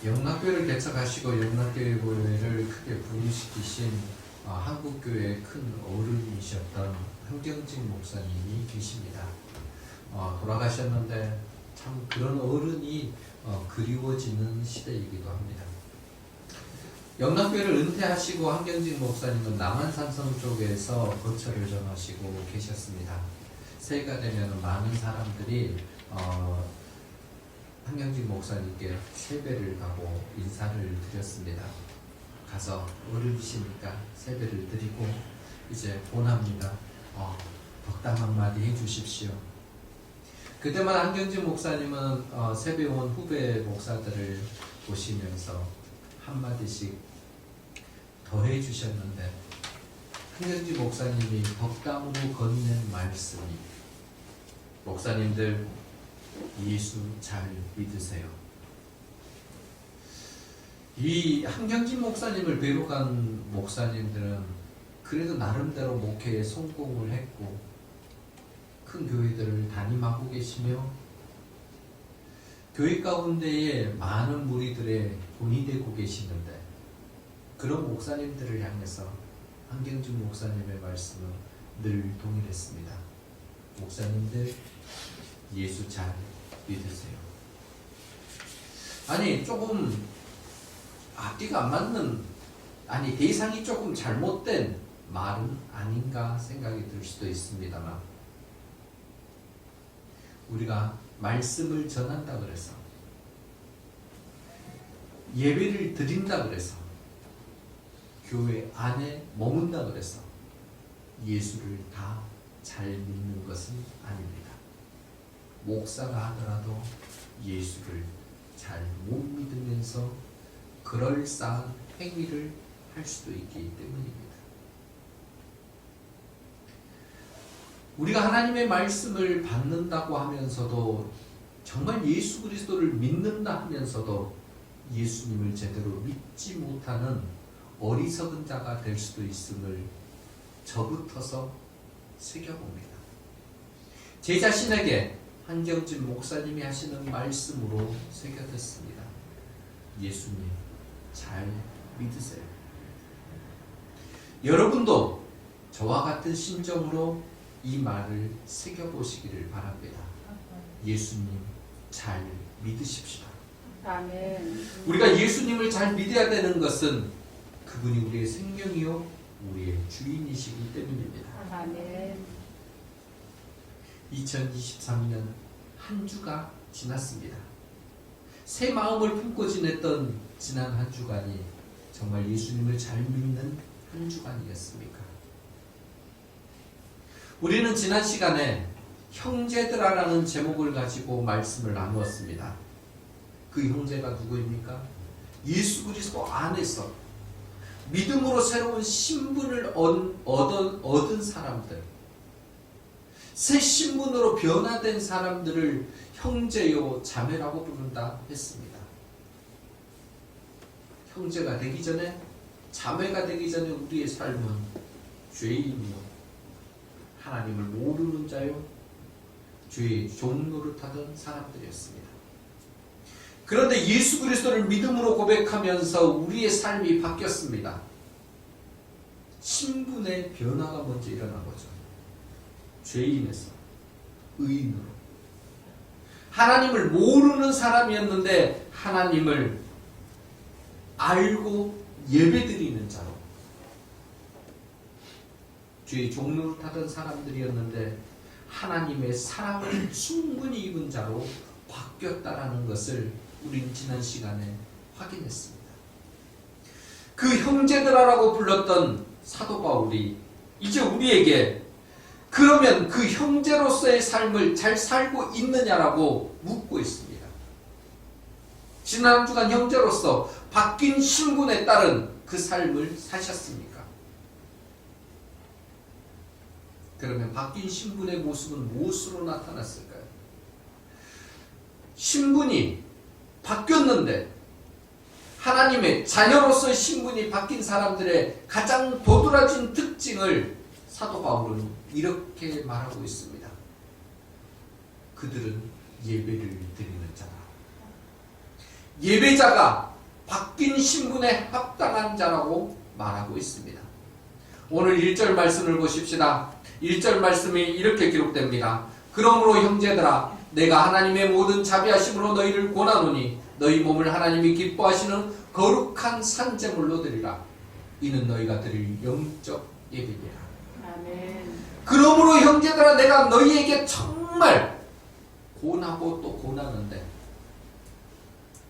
영락교회를 개척하시고 영락교회 교회를 크게 부흥시키신 한국교회의 큰 어른이셨던 한경직 목사님이 계십니다. 돌아가셨는데 참 그런 어른이 그리워지는 시대이기도 합니다. 영락교회를 은퇴하시고 한경직 목사님은 남한산성 쪽에서 거처를 정하시고 계셨습니다. 새해가 되면 많은 사람들이 한경직 목사님께 세배를 가고 인사를 드렸습니다. 가서 어른이시니까 세배를 드리고 이제 보납니다. 덕담 한마디 해주십시오. 그때마다 한경직 목사님은 세배 온 후배 목사들을 보시면서 한마디씩 더 해주셨는데 한경직 목사님이 덕담으로 건넨 말씀이 목사님들 예수 잘 믿으세요. 이 한경직 목사님을 뵈러 간 목사님들은 그래도 나름대로 목회에 성공을 했고 큰 교회들을 담임하고 계시며 교회 가운데에 많은 무리들의 본이 되고 계시는데 그런 목사님들을 향해서 한경직 목사님의 말씀은 늘 동일했습니다. 목사님들 예수 잘 믿으세요. 아니 조금 앞뒤가 안 맞는 대상이 조금 잘못된 말은 아닌가 생각이 들 수도 있습니다만 우리가 말씀을 전한다 그래서 예배를 드린다 그래서 교회 안에 머문다 그래서 예수를 다 잘 믿는 것은 아닙니다. 목사가 하더라도 예수를 잘 못 믿으면서 그럴싸한 행위를 할 수도 있기 때문입니다. 우리가 하나님의 말씀을 받는다고 하면서도 정말 예수 그리스도를 믿는다 하면서도 예수님을 제대로 믿지 못하는 어리석은 자가 될 수도 있음을 저부터서 새겨봅니다. 제 자신에게 한경직 목사님이 하시는 말씀으로 새겨졌습니다. 예수님 잘 믿으세요. 여러분도 저와 같은 심정으로 이 말을 새겨보시기를 바랍니다. 예수님 잘 믿으십시다. 아멘. 우리가 예수님을 잘 믿어야 되는 것은 그분이 우리의 생명이요 우리의 주인이시기 때문입니다. 아멘. 2023년 한 주가 지났습니다. 새 마음을 품고 지냈던 지난 한 주간이 정말 예수님을 잘 믿는 한 주간이었습니까? 우리는 지난 시간에 형제들아라는 제목을 가지고 말씀을 나누었습니다. 그 형제가 누구입니까? 예수 그리스도 안에서 믿음으로 새로운 신분을 얻은 사람들, 새 신분으로 변화된 사람들을 형제요 자매라고 부른다 했습니다. 형제가 되기 전에, 자매가 되기 전에 우리의 삶은 죄인이요 하나님을 모르는 자요 죄의 종노릇하던 사람들이었습니다. 그런데 예수 그리스도를 믿음으로 고백하면서 우리의 삶이 바뀌었습니다. 신분의 변화가 먼저 일어난 거죠. 죄인에서 의인으로. 하나님을 모르는 사람이었는데 하나님을 알고 예배드리는 자로, 죄의 종노릇하던 사람들이었는데 하나님의 사랑을 충분히 입은 자로 바뀌었다라는 것을 우리는 지난 시간에 확인했습니다. 그 형제들아라고 불렀던 사도 바울이 이제 우리에게 그러면 그 형제로서의 삶을 잘 살고 있느냐라고 묻고 있습니다. 지난 한 주간 형제로서 바뀐 신분에 따른 그 삶을 사셨습니까? 그러면 바뀐 신분의 모습은 무엇으로 나타났을까요? 신분이 바뀌었는데 하나님의 자녀로서의 신분이 바뀐 사람들의 가장 도드라진 특징을 사도 바울은 이렇게 말하고 있습니다. 그들은 예배를 드리는 자다. 예배자가 바뀐 신분에 합당한 자라고 말하고 있습니다. 오늘 1절 말씀을 보십시다. 1절 말씀이 이렇게 기록됩니다. 그러므로 형제들아 내가 하나님의 모든 자비하심으로 너희를 권하노니 너희 몸을 하나님이 기뻐하시는 거룩한 산제물로 드리라. 이는 너희가 드릴 영적 예배니라. 아멘. 그러므로 형제들아 내가 너희에게 정말 권하고 또 권하는데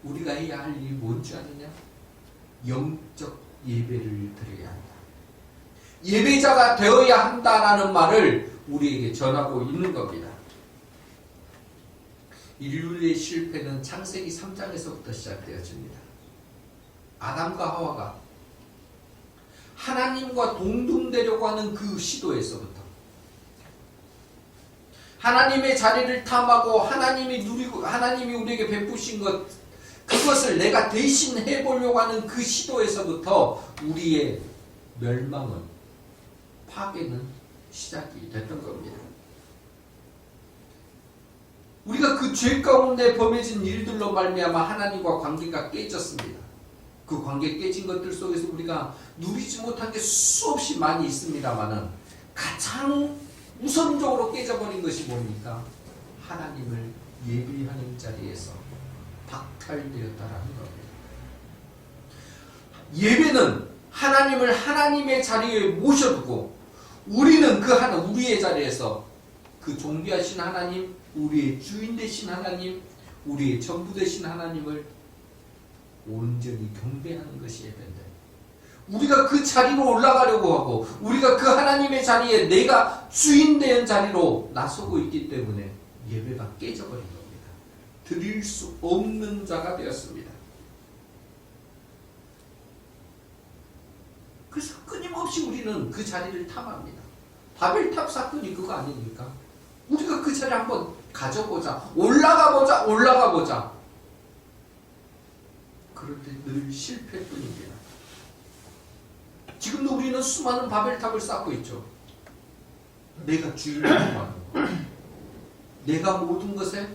우리가 해야 할 일이 뭔지 아느냐? 영적 예배를 드려야 한다. 예배자가 되어야 한다라는 말을 우리에게 전하고 있는 겁니다. 인류의 실패는 창세기 3장에서부터 시작되어집니다. 아담과 하와가 하나님과 동등되려고 하는 그 시도에서부터 하나님의 자리를 탐하고 하나님이 우리에게 베푸신 것 그것을 내가 대신 해보려고 하는 그 시도에서부터 우리의 멸망은 파괴는 시작이 됐던 겁니다. 우리가 그 죄 가운데 범해진 일들로 말미암아 하나님과 관계가 깨졌습니다. 그 관계 깨진 것들 속에서 우리가 누리지 못한 게 수없이 많이 있습니다만은 가장 우선적으로 깨져버린 것이 뭡니까? 하나님을 예배하는 자리에서 박탈되었다라는 겁니다. 예배는 하나님을 하나님의 자리에 모셔두고 우리는 우리의 자리에서 그 존귀하신 하나님, 우리의 주인 되신 하나님, 우리의 전부 되신 하나님을 온전히 경배하는 것이 예배인데 우리가 그 자리로 올라가려고 하고 우리가 그 하나님의 자리에 내가 주인 된 자리로 나서고 있기 때문에 예배가 깨져버린 겁니다. 드릴 수 없는 자가 되었습니다. 그래서 끊임없이 우리는 그 자리를 탐합니다. 바벨탑 사건이 그거 아닙니까? 우리가 그 자리 한번 가져보자. 올라가보자. 그런데 늘 실패뿐입니다. 지금도 우리는 수많은 바벨탑을 쌓고 있죠. 내가 주인이라고 하는 것. 내가 모든 것에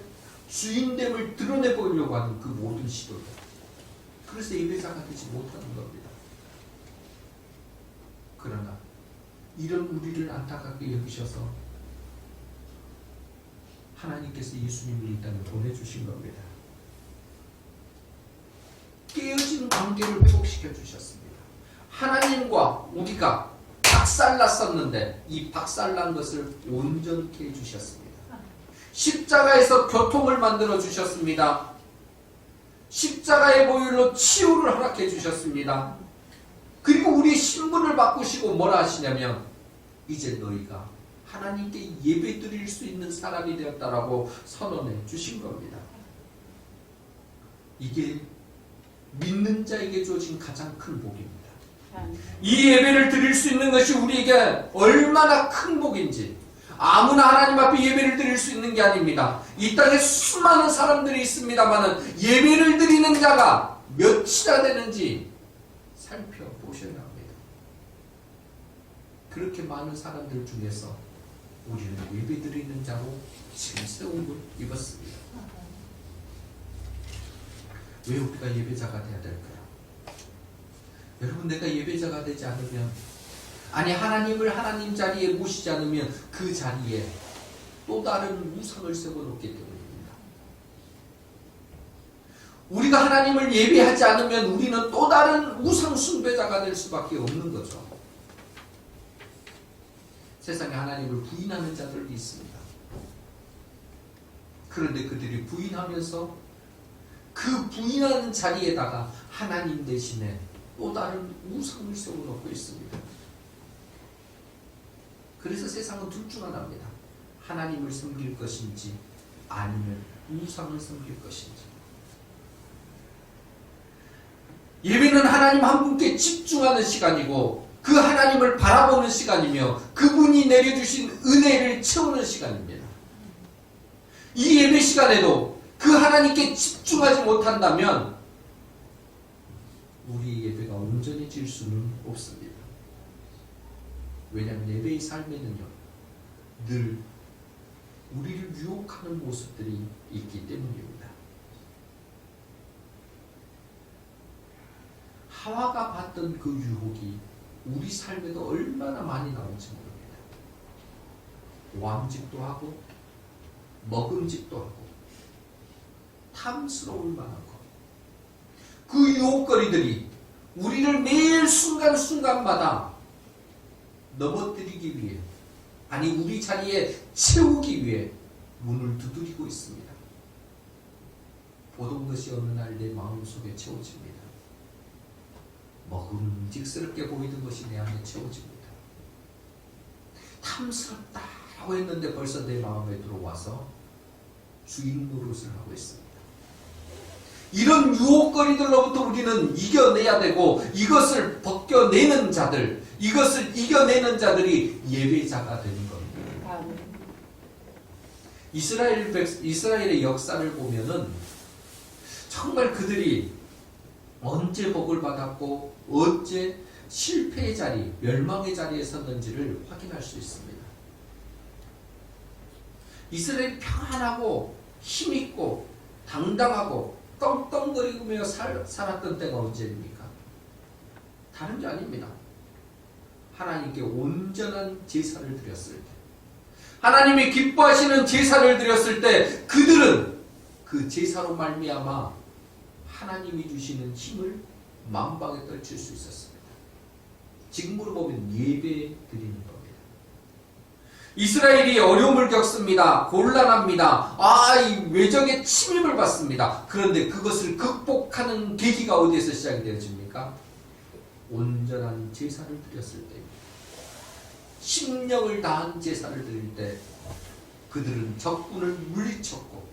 주인됨을 드러내보려고 하는 그 모든 시도들. 그래서 예배자가 되지 못하는 겁니다. 그러나 이런 우리를 안타깝게 여기셔서 하나님께서 예수님을 이 땅에 보내주신 겁니다. 깨어진 관계를 회복시켜 주셨습니다. 하나님과 우리가 박살났었는데 이 박살난 것을 온전케 해주셨습니다. 십자가에서 교통을 만들어 주셨습니다. 십자가의 보혈로 치유를 허락해 주셨습니다. 그리고 우리의 신분을 바꾸시고 뭐라 하시냐면 이제 너희가 하나님께 예배 드릴 수 있는 사람이 되었다라고 선언해 주신 겁니다. 이게 믿는 자에게 주어진 가장 큰 복입니다. 이 예배를 드릴 수 있는 것이 우리에게 얼마나 큰 복인지 아무나 하나님 앞에 예배를 드릴 수 있는 게 아닙니다. 이 땅에 수많은 사람들이 있습니다만 예배를 드리는 자가 몇이나 되는지 살펴보셔야 합니다. 그렇게 많은 사람들 중에서 우리는 예배 드리는 자로 질서움을 입었습니다. 왜 우리가 예배자가 되어야 될까요? 여러분, 내가 예배자가 되지 않으면, 아니 하나님을 하나님 자리에 모시지 않으면 그 자리에 또 다른 우상을 세워놓기 때문입니다. 우리가 하나님을 예배하지 않으면 우리는 또 다른 우상 숭배자가 될 수밖에 없는 거죠. 세상에 하나님을 부인하는 자들이 있습니다. 그런데 그들이 부인하면서 그 부인하는 자리에다가 하나님 대신에 또 다른 우상을 세워놓고 있습니다. 그래서 세상은 둘 중 하나입니다. 하나님을 섬길 것인지 아니면 우상을 섬길 것인지. 예배는 하나님 한 분께 집중하는 시간이고 그 하나님을 바라보는 시간이며 그분이 내려주신 은혜를 채우는 시간입니다. 이 예배 시간에도 그 하나님께 집중하지 못한다면 우리 예배가 온전해질 수는 없습니다. 왜냐하면 예배의 삶에는요 늘 우리를 유혹하는 모습들이 있기 때문입니다. 하와가 받던 그 유혹이 우리 삶에도 얼마나 많이 나올지 모릅니다. 왕직도 하고 먹음직도 하고 탐스러울 만한 것. 그 유혹거리들이 우리를 매일 순간순간마다 넘어뜨리기 위해, 아니 우리 자리에 채우기 위해 문을 두드리고 있습니다. 보던 것이 어느 날 내 마음속에 채워집니다. 먹음직스럽게 보이던 것이 내 안에 채워집니다. 탐스럽다라고 했는데 벌써 내 마음에 들어와서 주인 노릇을 하고 있습니다. 이런 유혹거리들로부터 우리는 이겨내야 되고, 이것을 벗겨내는 자들, 이것을 이겨내는 자들이 예배자가 되는 겁니다. 아멘. 이스라엘의 역사를 보면은 정말 그들이 언제 복을 받았고 언제 실패의 자리, 멸망의 자리에 섰는지를 확인할 수 있습니다. 이스라엘이 평안하고 힘있고 당당하고 떵떵거리며 살았던 때가 언제입니까? 다른 게 아닙니다. 하나님께 온전한 제사를 드렸을 때, 하나님이 기뻐하시는 제사를 드렸을 때 그들은 그 제사로 말미암아 하나님이 주시는 힘을 만방에 떨칠 수 있었습니다. 지금으로 보면 예배 드리는 겁니다. 이스라엘이 어려움을 겪습니다. 곤란합니다. 이 외적의 침입을 받습니다. 그런데 그것을 극복하는 계기가 어디에서 시작이 되어집니까? 온전한 제사를 드렸을 때입니다. 심령을 다한 제사를 드릴 때 그들은 적군을 물리쳤고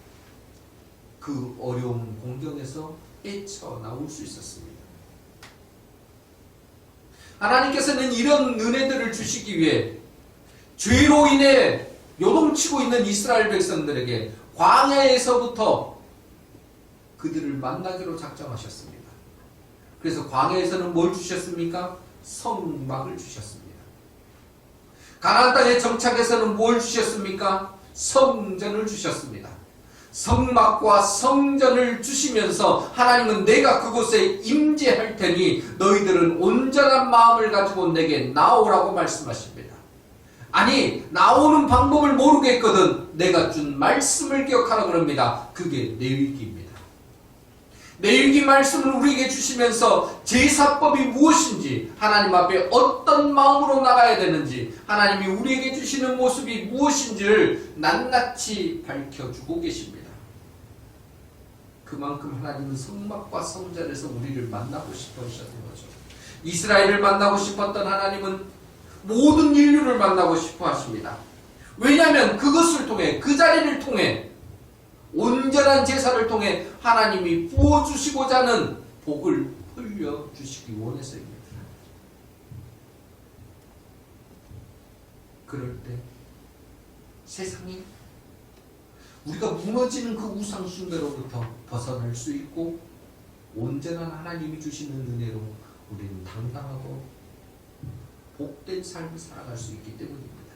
그 어려운 공경에서 헤쳐나올 수 있었습니다. 하나님께서는 이런 은혜들을 주시기 위해 죄로 인해 요동치고 있는 이스라엘 백성들에게 광야에서부터 그들을 만나기로 작정하셨습니다. 그래서 광야에서는 뭘 주셨습니까? 성막을 주셨습니다. 가나안 땅에 정착해서는 뭘 주셨습니까? 성전을 주셨습니다. 성막과 성전을 주시면서 하나님은 내가 그곳에 임재할 테니 너희들은 온전한 마음을 가지고 내게 나오라고 말씀하십니다. 아니, 나오는 방법을 모르겠거든 내가 준 말씀을 기억하라 그럽니다. 그게 레위기입니다. 레위기 말씀을 우리에게 주시면서 제사법이 무엇인지, 하나님 앞에 어떤 마음으로 나가야 되는지, 하나님이 우리에게 주시는 모습이 무엇인지를 낱낱이 밝혀주고 계십니다. 그만큼 하나님은 성막과 성전에서 우리를 만나고 싶어 하셨던 거죠. 이스라엘을 만나고 싶었던 하나님은 모든 인류를 만나고 싶어 하십니다. 왜냐하면 그것을 통해, 그 자리를 통해, 온전한 제사를 통해 하나님이 부어주시고자 하는 복을 흘려주시기 원해서입니다. 그럴 때 세상이 우리가 무너지는 그 우상 숭배로부터 벗어날 수 있고, 온전한 하나님이 주시는 은혜로 우리는 당당하고 복된 삶을 살아갈 수 있기 때문입니다.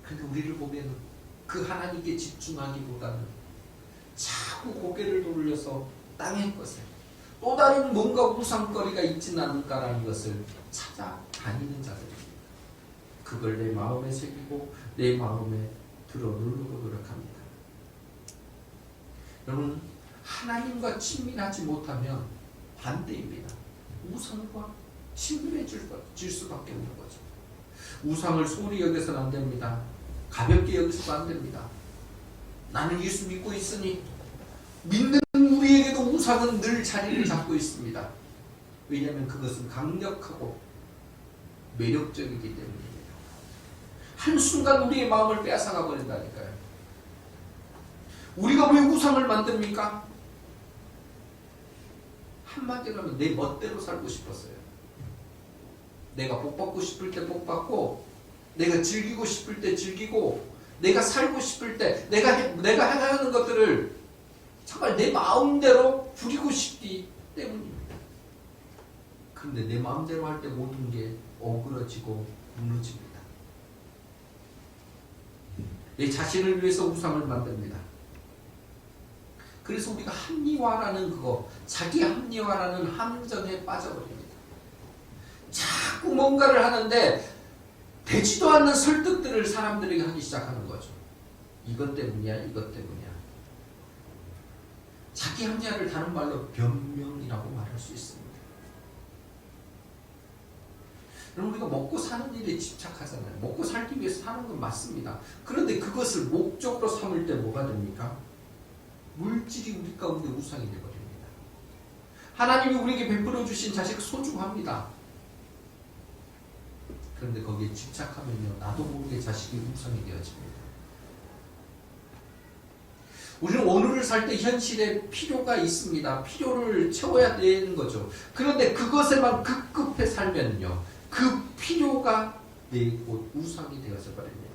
그런데 우리를 보면 그 하나님께 집중하기보다는 자꾸 고개를 돌려서 땅의 것에 또 다른 뭔가 우상거리가 있지는 않을까라는 것을 찾아다니는 자들입니다. 그걸 내 마음에 새기고 내 마음에 들어누르고 노력합니다. 여러분, 하나님과 친밀하지 못하면 반대입니다. 우상과 친밀해질 수밖에 없는 거죠. 우상을 소홀히 여겨서는 안 됩니다. 가볍게 여기서도 안 됩니다. 나는 예수 믿고 있으니, 믿는 우리에게도 우상은 늘 자리를 잡고 있습니다. 왜냐하면 그것은 강력하고 매력적이기 때문입니다. 한순간 우리의 마음을 빼앗아가 버린다니까요. 우리가 왜 우상을 만듭니까? 한마디로 하면 내 멋대로 살고 싶었어요. 내가 복 받고 싶을 때 복 받고, 내가 즐기고 싶을 때 즐기고, 내가 살고 싶을 때 내가 행하는 것들을 정말 내 마음대로 부리고 싶기 때문입니다. 그런데 내 마음대로 할 때 모든 게 어그러지고 무너집니다. 내 자신을 위해서 우상을 만듭니다. 그래서 우리가 합리화라는 그거, 자기 합리화라는 함정에 빠져버립니다. 자꾸 뭔가를 하는데 되지도 않는 설득들을 사람들에게 하기 시작하는 거죠. 이것 때문이야, 이것 때문이야. 자기 합리화를 다른 말로 변명이라고 말할 수 있습니다. 그럼 우리가 먹고 사는 일에 집착하잖아요. 먹고 살기 위해서 사는 건 맞습니다. 그런데 그것을 목적으로 삼을 때 뭐가 됩니까? 물질이 우리 가운데 우상이 되어버립니다. 하나님이 우리에게 베풀어 주신 자식 소중합니다. 그런데 거기에 집착하면요, 나도 모르게 자식이 우상이 되어집니다. 우리는 오늘을 살 때 현실에 필요가 있습니다. 필요를 채워야 되는 거죠. 그런데 그것에만 급급해 살면요, 그 필요가 내 곧 우상이 되어져 버립니다.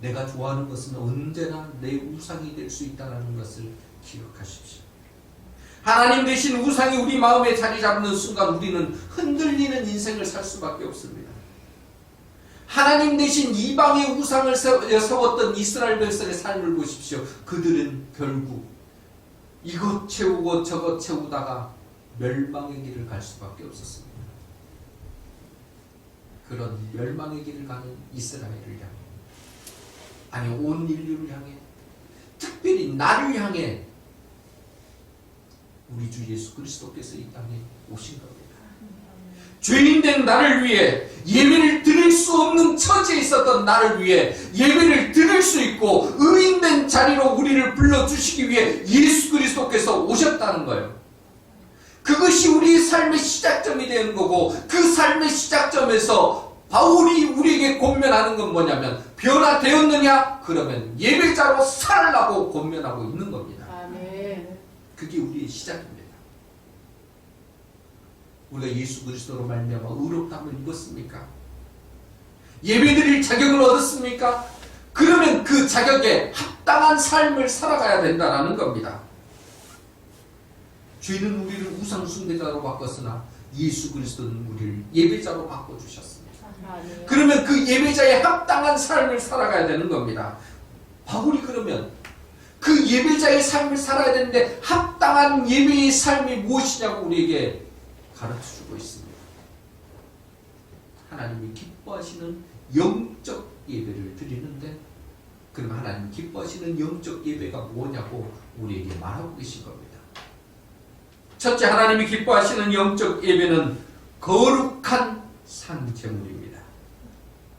내가 좋아하는 것은 언제나 내 우상이 될 수 있다는 것을 기억하십시오. 하나님 대신 우상이 우리 마음에 자리 잡는 순간 우리는 흔들리는 인생을 살 수밖에 없습니다. 하나님 대신 이방의 우상을 세웠던 이스라엘 백성의 삶을 보십시오. 그들은 결국 이것 채우고 저것 채우다가 멸망의 길을 갈 수밖에 없었습니다. 그런 멸망의 길을 가는 이스라엘을 향해, 아니 온 인류를 향해, 특별히 나를 향해 우리 주 예수 그리스도께서 이 땅에 오신 겁니다. 죄인된 나를 위해, 예배를 드릴 수 없는 처지에 있었던 나를 위해 예배를 드릴 수 있고 의인된 자리로 우리를 불러주시기 위해 예수 그리스도께서 오셨다는 거예요. 그것이 우리의 삶의 시작점이 되는 거고, 그 삶의 시작점에서 바울이 우리에게 권면하는 건 뭐냐면, 변화되었느냐? 그러면 예배자로 살라고 권면하고 있는 겁니다. 아멘. 그게 우리의 시작입니다. 우리가 예수 그리스도로 말미암아 의롭다함을 입었습니까? 예배드릴 자격을 얻었습니까? 그러면 그 자격에 합당한 삶을 살아가야 된다는 겁니다. 죄는 우리를 우상 숭배자로 바꿨으나 예수 그리스도는 우리를 예배자로 바꿔주셨습니다. 아멘. 그러면 그 예배자의 합당한 삶을 살아가야 되는 겁니다. 바울이 그러면 그 예배자의 삶을 살아야 되는데 합당한 예배의 삶이 무엇이냐고 우리에게 가르쳐주고 있습니다. 하나님이 기뻐하시는 영적 예배를 드리는데, 그럼 하나님 기뻐하시는 영적 예배가 뭐냐고 우리에게 말하고 계신 겁니다. 첫째, 하나님이 기뻐하시는 영적 예배는 거룩한 산제물입니다.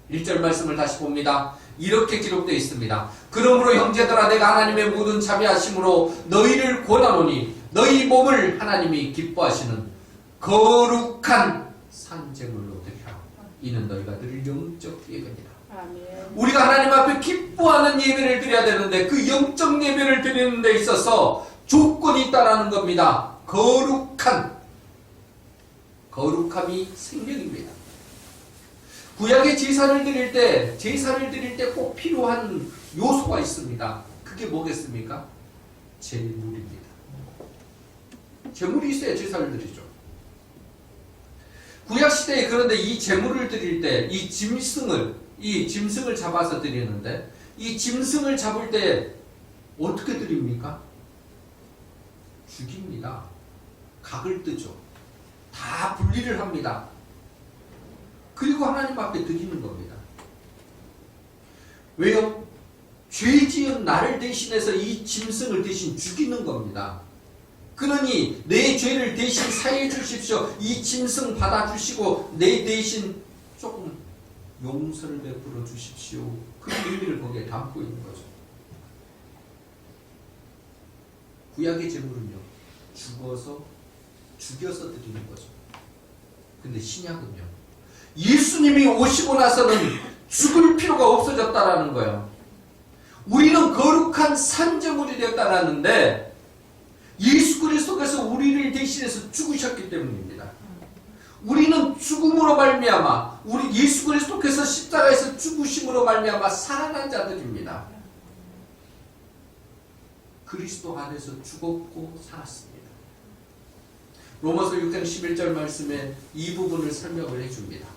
1절 말씀을 다시 봅니다. 이렇게 기록되어 있습니다. 그러므로 형제들아, 내가 하나님의 모든 자비하심으로 너희를 권하노니 너희 몸을 하나님이 기뻐하시는 거룩한 산제물로 드리라. 이는 너희가 드릴 영적 예배니라. 아멘. 우리가 하나님 앞에 기뻐하는 예배를 드려야 되는데, 그 영적 예배를 드리는 데 있어서 조건이 있다라는 겁니다. 거룩함이 생명입니다. 구약의 제사를 드릴 때 꼭 필요한 요소가 있습니다. 그게 뭐겠습니까? 제물입니다. 제물이 있어야 제사를 드리죠. 구약시대에 그런데 이 제물을 드릴 때 이 짐승을 잡아서 드리는데, 이 짐승을 잡을 때 어떻게 드립니까? 죽입니다. 각을 뜨죠. 다 분리를 합니다. 그리고 하나님 앞에 드리는 겁니다. 왜요? 죄 지은 나를 대신해서 이 짐승을 대신 죽이는 겁니다. 그러니 내 죄를 대신 사해 주십시오. 이 짐승 받아주시고 내 대신 조금 용서를 베풀어 주십시오. 그 의미를 거기에 담고 있는 거죠. 구약의 제물은요, 죽여서 드리는 거죠. 근데 신약은요, 예수님이 오시고 나서는 죽을 필요가 없어졌다라는 거예요. 우리는 거룩한 산제물이 되었다라는데, 예수 그리스도께서 우리를 대신해서 죽으셨기 때문입니다. 우리는 죽음으로 말미암아, 우리 예수 그리스도께서 십자가에서 죽으심으로 말미암아 살아난 자들입니다. 그리스도 안에서 죽었고 살았습니다. 로마서 6장 11절 말씀에 이 부분을 설명을 해줍니다.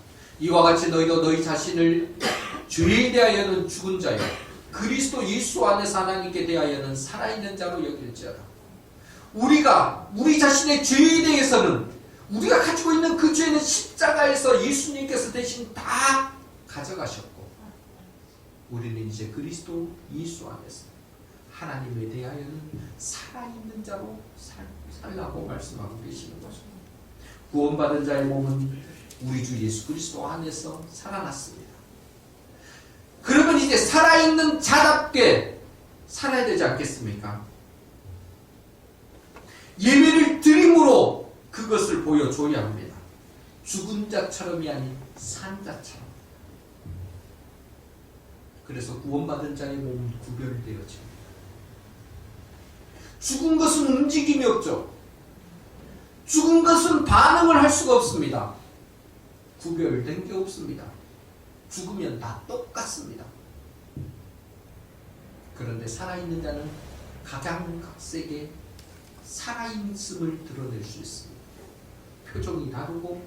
이와 같이 너희도 너희 자신을 죄에 대하여는 죽은 자요 그리스도 예수 안에서 하나님께 대하여는 살아있는 자로 여길지어다. 우리가 우리 자신의 죄에 대해서는 우리가 가지고 있는 그 죄는 십자가에서 예수님께서 대신 다 가져가셨고 우리는 이제 그리스도 예수 안에서 하나님에 대하여는 살아있는 자로 살라고 말씀하고 계시는 거죠. 구원받은 자의 몸은 우리 주 예수 그리스도 안에서 살아났습니다. 그러면 이제 살아있는 자답게 살아야 되지 않겠습니까? 예배를 드림으로 그것을 보여줘야 합니다. 죽은 자처럼이 아닌 산 자처럼. 그래서 구원받은 자의 몸은 구별되어집니다. 죽은 것은 움직임이 없죠. 죽은 것은 반응을 할 수가 없습니다. 구별된 게 없습니다. 죽으면 다 똑같습니다. 그런데 살아있는 자는 가장 각색의 살아있음을 드러낼 수 있습니다. 표정이 다르고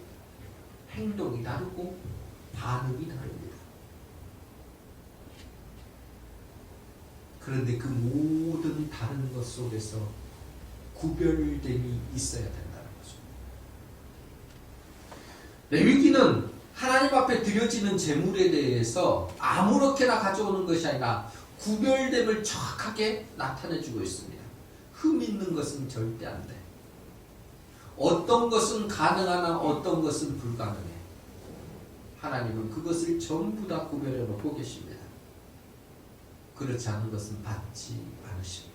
행동이 다르고 반응이 다릅니다. 그런데 그 모든 다른 것 속에서 구별됨이 있어야 된다는 거죠. 레위기는 하나님 앞에 드려지는 제물에 대해서 아무렇게나 가져오는 것이 아니라 구별됨을 정확하게 나타내주고 있습니다. 흠 있는 것은 절대 안 돼. 어떤 것은 가능하나 어떤 것은 불가능해. 하나님은 그것을 전부 다 구별해 놓고 계십니다. 그렇지 않은 것은 받지 않으십니다.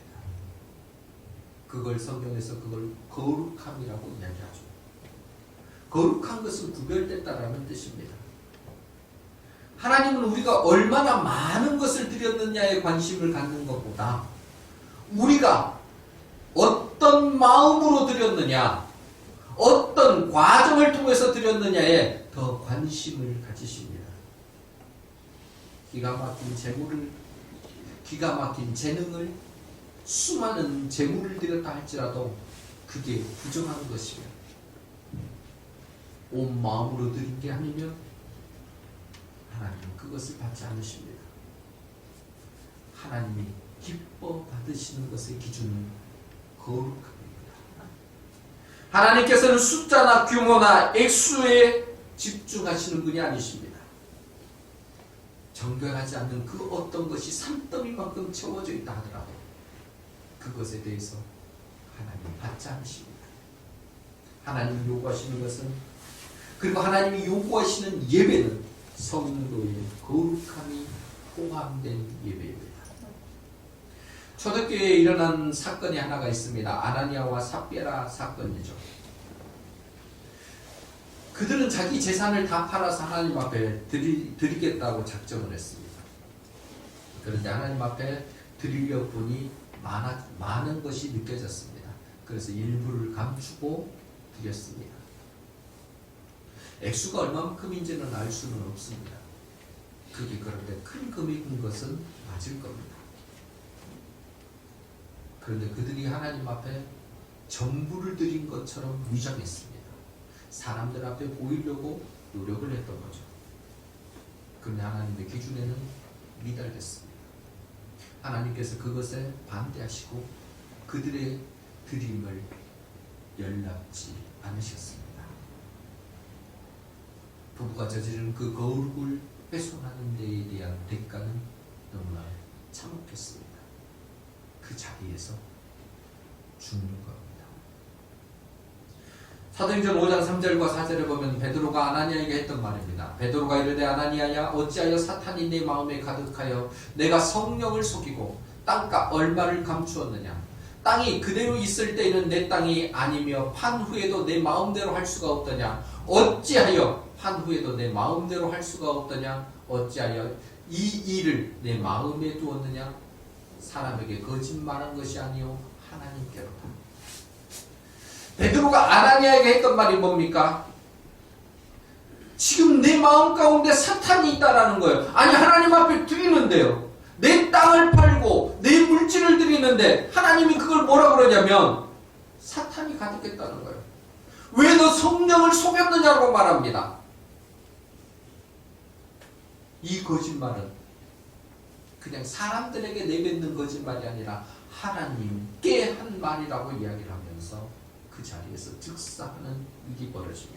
그걸 성경에서 그걸 거룩함이라고 이야기하죠. 거룩한 것은 구별됐다라는 뜻입니다. 하나님은 우리가 얼마나 많은 것을 드렸느냐에 관심을 갖는 것보다 우리가 어떤 마음으로 드렸느냐, 어떤 과정을 통해서 드렸느냐에 더 관심을 가지십니다. 기가 막힌 재물을, 기가 막힌 재능을, 수많은 재물을 드렸다 할지라도 그게 부정한 것이며 온 마음으로 드린 게 아니면 하나님은 그것을 받지 않으십니다. 하나님이 기뻐 받으시는 것의 기준은 거룩합니다. 하나님께서는 숫자나 규모나 액수에 집중하시는 분이 아니십니다. 정결하지 않는 그 어떤 것이 산더미만큼 채워져 있다 하더라도 그것에 대해서 하나님 받지 않으십니다. 하나님이 요구하시는 것은, 그리고 하나님이 요구하시는 예배는 성도의 거룩함이 포함된 예배입니다. 초대교회에 일어난 사건이 하나가 있습니다. 아나니아와 삽비라 사건이죠. 그들은 자기 재산을 다 팔아서 하나님 앞에 드리겠다고 작정을 했습니다. 그런데 하나님 앞에 드리려 보니 많은 것이 느껴졌습니다. 그래서 일부를 감추고 드렸습니다. 액수가 얼마만큼인지는 알 수는 없습니다. 그게 그런데 큰 금액인 것은 맞을 겁니다. 그런데 그들이 하나님 앞에 전부를 드린 것처럼 위장했습니다. 사람들 앞에 보이려고 노력을 했던 거죠. 그런데 하나님의 기준에는 미달됐습니다. 하나님께서 그것에 반대하시고 그들의 드림을 연락지 않으셨습니다. 부부가 저지른 그 거룩을 훼손하는 데에 대한 대가는 너무나 참혹했습니다. 그 자리에서 죽는 겁니다. 사도행전 5장 3절과 4절에 보면 베드로가 아나니아에게 했던 말입니다. 베드로가 이르되 아나니아야 어찌하여 사탄이 내 마음에 가득하여 내가 성령을 속이고 땅값 얼마를 감추었느냐. 땅이 그대로 있을 때에는 내 땅이 아니며 판 후에도 내 마음대로 할 수가 없더냐. 어찌하여 판 후에도 내 마음대로 할 수가 없더냐. 어찌하여 이 일을 내 마음에 두었느냐. 사람에게 거짓말한 것이 아니요 하나님께로다. 베드로가 아나니아에게 했던 말이 뭡니까? 지금 내 마음 가운데 사탄이 있다라는 거예요. 아니 하나님 앞에 드리는데요. 내 땅을 팔고 내 물질을 드리는데 하나님이 그걸 뭐라 그러냐면 사탄이 가득했다는 거예요. 왜 너 성령을 속였느냐고 말합니다. 이 거짓말은 그냥 사람들에게 내뱉는 거짓말이 아니라 하나님께 한 말이라고 이야기를 하면서 그 자리에서 즉사하는 일이 벌어집니다.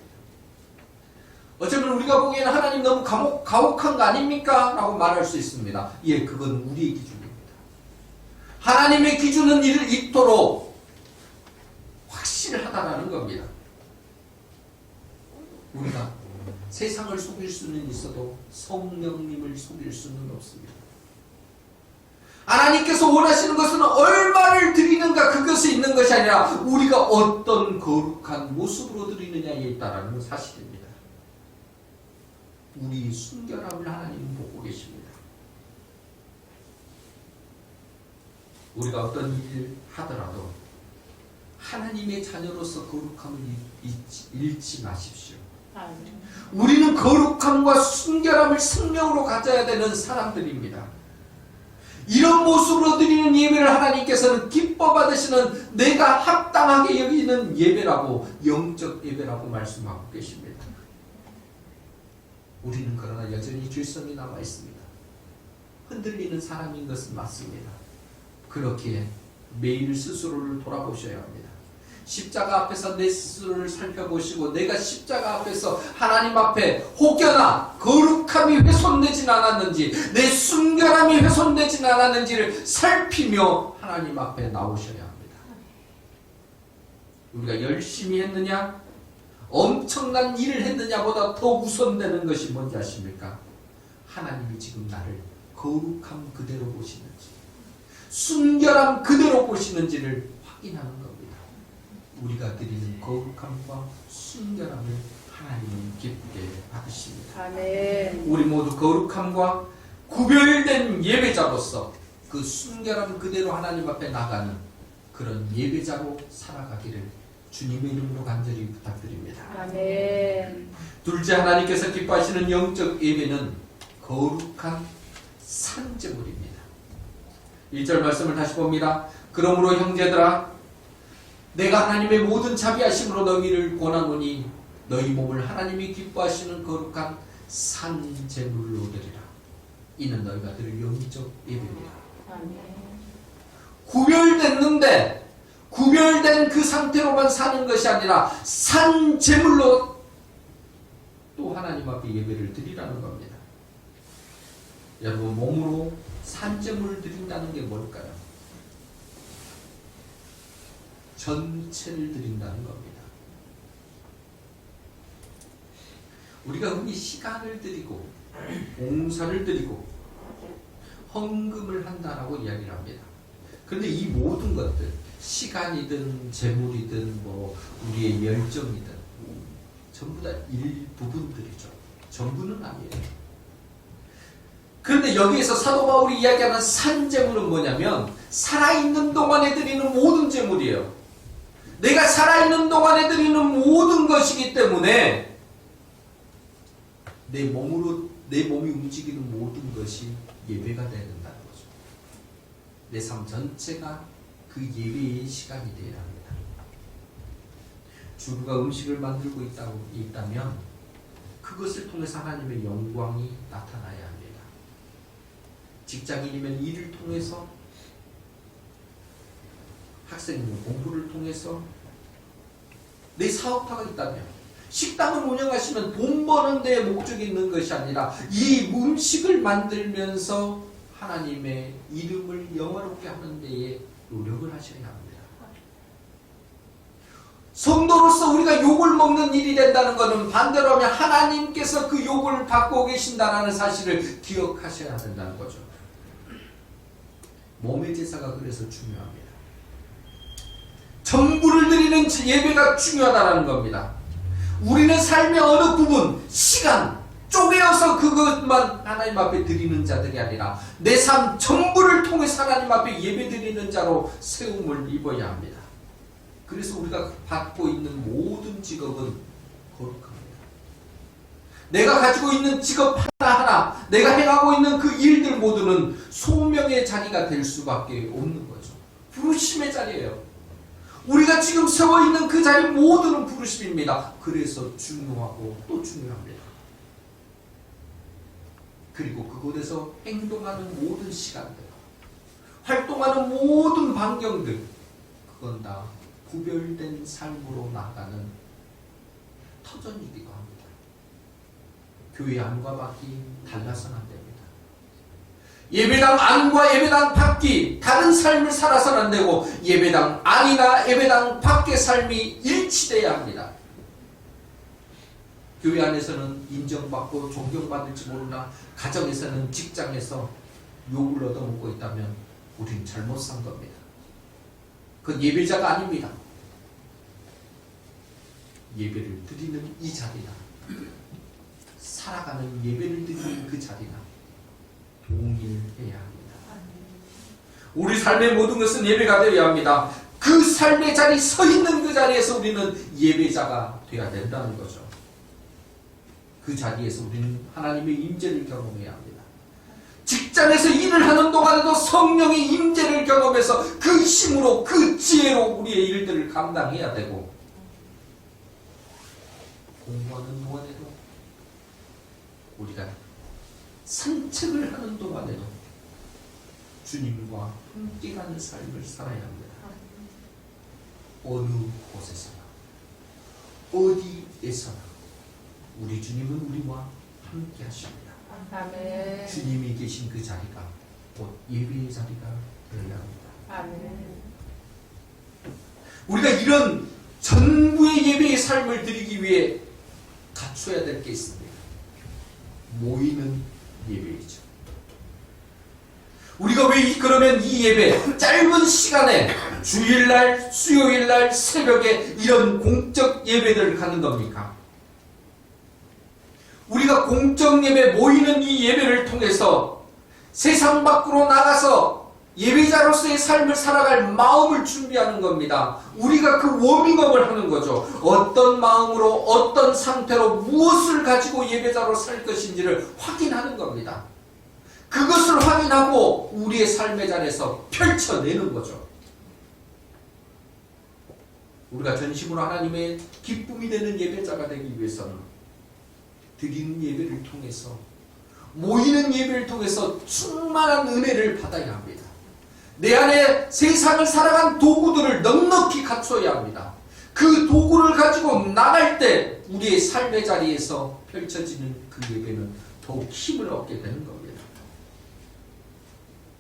어쩌면 우리가 보기에는 하나님 너무 가혹한 거 아닙니까? 라고 말할 수 있습니다. 예, 그건 우리의 기준입니다. 하나님의 기준은 이토록 확실하다라는 겁니다. 우리가 세상을 속일 수는 있어도 성령님을 속일 수는 없습니다. 하나님께서 원하시는 것은 얼마를 드리는가 그것이 있는 것이 아니라 우리가 어떤 거룩한 모습으로 드리느냐에 있다라는 사실입니다. 우리 순결함을 하나님은 보고 계십니다. 우리가 어떤 일을 하더라도 하나님의 자녀로서 거룩함을 잃지 마십시오. 우리는 거룩함과 순결함을 생명으로 가져야 되는 사람들입니다. 이런 모습으로 드리는 예배를 하나님께서는 기뻐 받으시는 내가 합당하게 여기는 예배라고, 영적 예배라고 말씀하고 계십니다. 우리는 그러나 여전히 죄성이 남아 있습니다. 흔들리는 사람인 것은 맞습니다. 그렇게 매일 스스로를 돌아보셔야 합니다. 십자가 앞에서 내 스스로를 살펴보시고 내가 십자가 앞에서 하나님 앞에 혹여나 거룩함이 훼손되진 않았는지 내 순결함이 훼손되진 않았는지를 살피며 하나님 앞에 나오셔야 합니다. 우리가 열심히 했느냐 엄청난 일을 했느냐보다 더 우선되는 것이 뭔지 아십니까? 하나님이 지금 나를 거룩함 그대로 보시는지 순결함 그대로 보시는지를 확인하는 겁니다. 우리가 드리는 거룩함과 순결함을 하나님은 기쁘게 받으십니다. 아멘. 우리 모두 거룩함과 구별된 예배자로서 그 순결함 그대로 하나님 앞에 나가는 그런 예배자로 살아가기를 주님의 이름으로 간절히 부탁드립니다. 아멘. 둘째, 하나님께서 기뻐하시는 영적 예배는 거룩한 산제물입니다. 1절 말씀을 다시 봅니다. 그러므로 형제들아 내가 하나님의 모든 자비하심으로 너희를 권하노니 너희 몸을 하나님이 기뻐하시는 거룩한 산제물로 드리라. 이는 너희가 드릴 영적 예배입니다. 아멘. 구별됐는데 구별된 그 상태로만 사는 것이 아니라 산제물로 또 하나님 앞에 예배를 드리라는 겁니다. 여러분, 몸으로 산제물을 드린다는 게 뭘까요? 전체를 드린다는 겁니다. 우리가 흔히 시간을 드리고 봉사를 드리고 헌금을 한다라고 이야기를 합니다. 그런데 이 모든 것들, 시간이든 재물이든 뭐 우리의 열정이든 전부 다 일부분들이죠. 전부는 아니에요. 그런데 여기에서 사도 바울이 이야기하는 산제물은 뭐냐면 살아있는 동안에 드리는 모든 제물이에요. 내가 살아있는 동안에 드리는 모든 것이기 때문에 내 몸이 움직이는 모든 것이 예배가 되어야 된다는 거죠. 내 삶 전체가 그 예배의 시간이 되어야 합니다. 주부가 음식을 만들고 있다면 그것을 통해서 하나님의 영광이 나타나야 합니다. 직장인이면 일을 통해서, 학생이면 공부를 통해서, 내 사업화가 있다면, 식당을 운영하시면 돈 버는 데에 목적이 있는 것이 아니라 이 음식을 만들면서 하나님의 이름을 영화롭게 하는 데에 노력을 하셔야 합니다. 성도로서 우리가 욕을 먹는 일이 된다는 것은 반대로 하면 하나님께서 그 욕을 받고 계신다는 사실을 기억하셔야 된다는 거죠. 몸의 제사가 그래서 중요합니다. 전부를 드리는 예배가 중요하다는 겁니다. 우리는 삶의 어느 부분, 시간, 쪼개어서 그것만 하나님 앞에 드리는 자들이 아니라 내 삶 전부를 통해서 하나님 앞에 예배 드리는 자로 세움을 입어야 합니다. 그래서 우리가 받고 있는 모든 직업은 거룩합니다. 내가 가지고 있는 직업 하나하나, 내가 행하고 있는 그 일들 모두는 소명의 자리가 될 수밖에 없는 거죠. 부르심의 자리예요. 우리가 지금 세워 있는 그 자리 모두는 부르심입니다. 그래서 중요하고 또 중요합니다. 그리고 그곳에서 행동하는 모든 시간들, 활동하는 모든 반경들, 그건 다 구별된 삶으로 나가는 터전이기도 합니다. 교회 안과 밖이 달라서는 안 됩니다. 예배당 안과 예배당 밖이 다른 삶을 살아서는 안 되고, 예배당 안이나 예배당 밖의 삶이 일치돼야 합니다. 교회 안에서는 인정받고 존경받을지 모르나 가정에서는, 직장에서 욕을 얻어먹고 있다면 우리는 잘못 산 겁니다. 그건 예배자가 아닙니다. 예배를 드리는 이 자리나, 살아가는 예배를 드리는 그 자리나 동일해야 합니다. 우리 삶의 모든 것은 예배가 되어야 합니다. 그 삶의 자리, 서 있는 그 자리에서 우리는 예배자가 되어야 된다는 거죠. 그 자리에서 우리는 하나님의 임재를 경험해야 합니다. 직장에서 일을 하는 동안에도 성령의 임재를 경험해서 그 힘으로, 그 지혜로 우리의 일들을 감당해야 되고, 공부하는 동안에도, 우리가 산책을 하는 동안에도 주님과 함께 가는 삶을 살아야 합니다. 어느 곳에서나, 어디에서나 우리 주님은 우리와 함께 하십니다. 아멘. 주님이 계신 그 자리가 곧 예배의 자리가 되어야 합니다. 아멘. 우리가 이런 전부의 예배의 삶을 드리기 위해 갖춰야 될 게 있습니다. 모이는 예배이죠. 우리가 왜 그러면 이 예배, 짧은 시간에 주일날, 수요일날 새벽에 이런 공적 예배들을 가는 겁니까? 우리가 공적 예배, 모이는 이 예배를 통해서 세상 밖으로 나가서 예배자로서의 삶을 살아갈 마음을 준비하는 겁니다. 우리가 그 워밍업을 하는 거죠. 어떤 마음으로, 어떤 상태로, 무엇을 가지고 예배자로 살 것인지를 확인하는 겁니다. 그것을 확인하고 우리의 삶의 자리에서 펼쳐내는 거죠. 우리가 전심으로 하나님의 기쁨이 되는 예배자가 되기 위해서는 드리는 예배를 통해서, 모이는 예배를 통해서 충만한 은혜를 받아야 합니다. 내 안에 세상을 살아간 도구들을 넉넉히 갖춰야 합니다. 그 도구를 가지고 나갈 때 우리의 삶의 자리에서 펼쳐지는 그 예배는 더욱 힘을 얻게 되는 겁니다.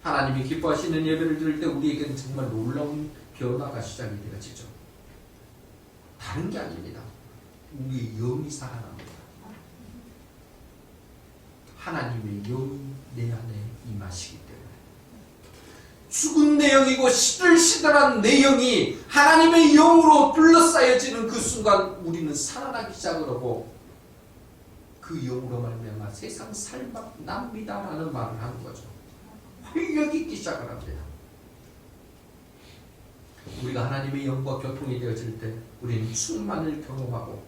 하나님이 기뻐하시는 예배를 드릴 때 우리에게는 정말 놀라운 변화가 시작이 되어지죠. 다른 게 아닙니다. 우리의 영이 살아납니다. 하나님의 영이 내 안에 임하시기 때문에, 죽은 내 영이고 시들시들한 내 영이 하나님의 영으로 둘러싸여지는 그 순간 우리는 살아나기 시작을 하고, 그 영으로 말미암아 세상 살맛납니다라는 말을 하는 거죠. 활력 있기 시작을 합니다. 우리가 하나님의 영과 교통이 되어질 때 우리는 충만을 경험하고,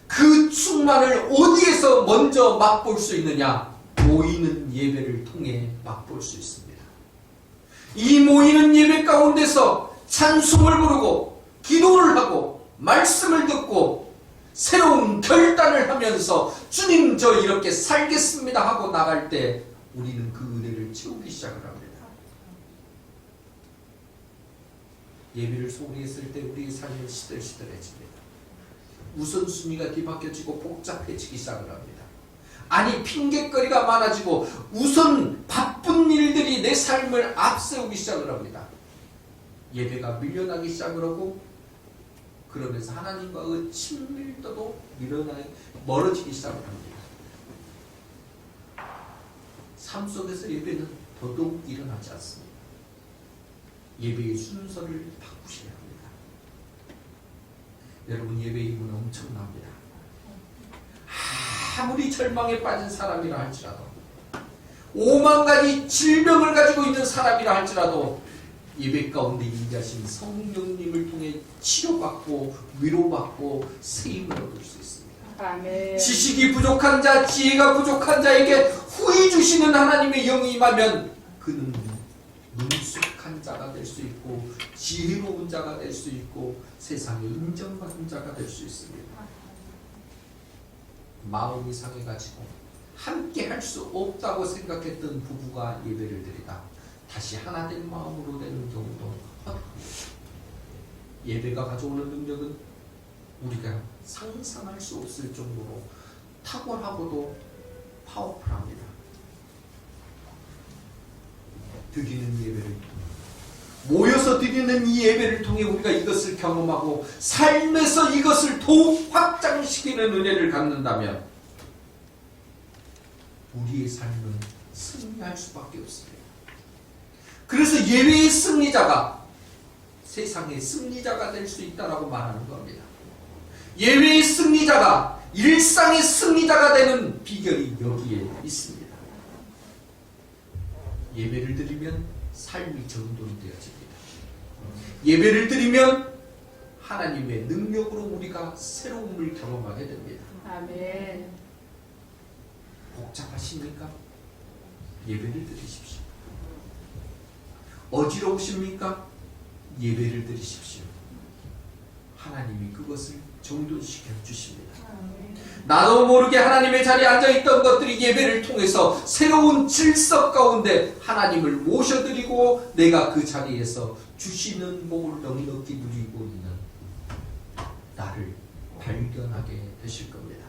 그 충만을 어디에서 먼저 맛볼 수 있느냐? 모이는 예배를 통해 맛볼 수 있습니다. 이 모이는 예배 가운데서 찬송을 부르고 기도를 하고 말씀을 듣고 새로운 결단을 하면서 주님 저 이렇게 살겠습니다 하고 나갈 때 우리는 그 은혜를 채우기 시작을 합니다. 예배를 소홀히 했을 때 우리의 삶은 시들시들해집니다. 우선순위가 뒤바뀌어지고 복잡해지기 시작을 합니다. 아니, 핑곗거리가 많아지고 우선 바쁜 일들이 내 삶을 앞세우기 시작을 합니다. 예배가 밀려나기 시작을 하고, 그러면서 하나님과의 친밀도도 멀어지기 시작을 합니다. 삶 속에서 예배는 더더욱 일어나지 않습니다. 예배의 순서를 바꾸셔야 합니다. 여러분, 예배의 힘은 엄청납니다. 아무리 절망에 빠진 사람이라 할지라도, 5만 가지 질병을 가지고 있는 사람이라 할지라도 예배 가운데 임재하신 성령님을 통해 치료받고 위로받고 세임을 얻을 수 있습니다. 아멘. 지식이 부족한 자, 지혜가 부족한 자에게 후히 주시는 하나님의 영이 임하면 그는 능숙한 자가 될 수 있고 지혜로운 자가 될 수 있고 세상에 인정받은 자가 될 수 있습니다. 마음이 상해가지고 함께 할 수 없다고 생각했던 부부가 예배를 드리다 다시 하나 된 마음으로 되는 경우도 허다합니다. 예배가 가져오는 능력은 우리가 상상할 수 없을 정도로 탁월하고도 파워풀합니다. 드리는 예배를 모여서 드리는 이 예배를 통해 우리가 이것을 경험하고 삶에서 이것을 더욱 확장시키는 은혜를 갖는다면 우리의 삶은 승리할 수밖에 없습니다. 그래서 예배의 승리자가 세상의 승리자가 될 수 있다라고 말하는 겁니다. 예배의 승리자가 일상의 승리자가 되는 비결이 여기에 있습니다. 예배를 드리면 삶이 정돈되어집니다. 예배를 드리면 하나님의 능력으로 우리가 새로움을 경험하게 됩니다. 아멘. 복잡하십니까? 예배를 드리십시오. 어지러우십니까? 예배를 드리십시오. 하나님이 그것을 정돈시켜 주십니다. 나도 모르게 하나님의 자리에 앉아있던 것들이 예배를 통해서 새로운 질서 가운데 하나님을 모셔드리고 내가 그 자리에서 주시는 복을 넉넉히 누리고 있는 나를 발견하게 되실 겁니다.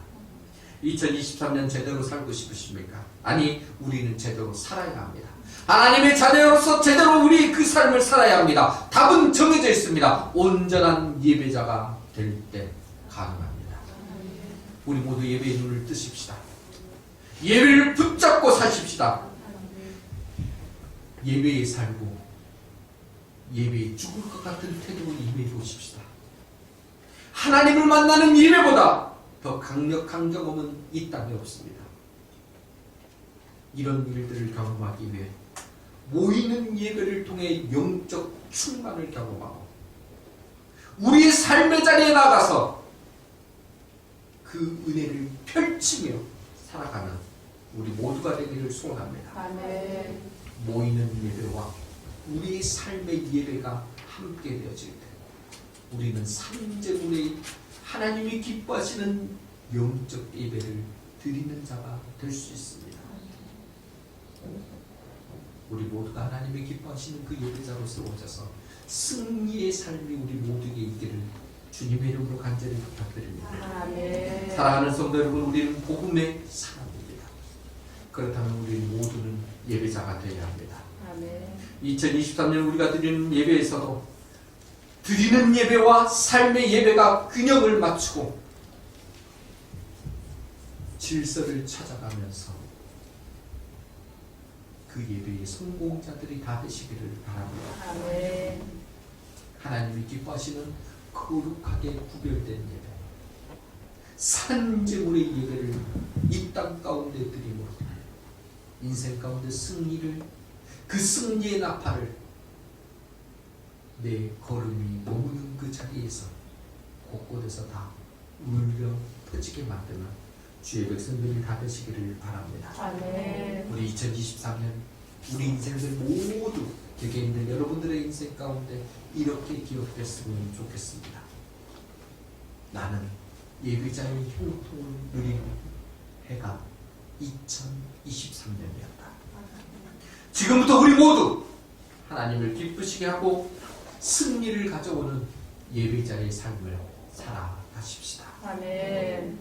2023년 제대로 살고 싶으십니까? 아니, 우리는 제대로 살아야 합니다. 하나님의 자녀로서 제대로 우리 그 삶을 살아야 합니다. 답은 정해져 있습니다. 온전한 예배자가 될 때 가능합니다. 우리 모두 예배의 눈을 뜨십시다. 예배를 붙잡고 사십시다. 예배에 살고 예배에 죽을 것 같은 태도로 임해 보십시다. 하나님을 만나는 예배보다 더 강력한 경험은 이 땅에 없습니다. 이런 일들을 경험하기 위해 모이는 예배를 통해 영적 충만을 경험하고 우리의 삶의 자리에 나가서 그 은혜를 펼치며 살아가는 우리 모두가 되기를 소원합니다. 아멘. 모이는 예배와 우리의 삶의 예배가 함께 되어질 때 우리는 삼재군의 하나님이 기뻐하시는 영적 예배를 드리는 자가 될 수 있습니다. 우리 모두가 하나님이 기뻐하시는 그 예배자로 세워져서 승리의 삶이 우리 모두에게 있기를 주님의 이름으로 간절히 부탁드립니다. 아멘. 사랑하는 성도 여러분, 우리는 복음의 사람입니다. 그렇다면 우리 모두는 예배자가 되어야 합니다. 아멘. 2023년 우리가 드리는 예배에서도 드리는 예배와 삶의 예배가 균형을 맞추고 질서를 찾아가면서 그 예배의 성공자들이 다 되시기를 바랍니다. 아멘. 하나님이 기뻐하시는 거룩하게 구별된 예배, 산재물의 예배를 이 땅 가운데 드림으로 인생 가운데 승리를, 그 승리의 나팔을 내 걸음이 머무는 그 자리에서 곳곳에서 다 울려 퍼지게 만드는 주의 백성들이 다 되시기를 바랍니다. 아멘. 우리 2023년 우리 인생들 모두 곁에 있는 여러분들의 인생 가운데 이렇게 기억됐으면 좋겠습니다. 나는 예배자의 형통을 누리는 해가 2023년이었다. 지금부터 우리 모두 하나님을 기쁘시게 하고 승리를 가져오는 예배자의 삶을 살아가십시다. 아멘.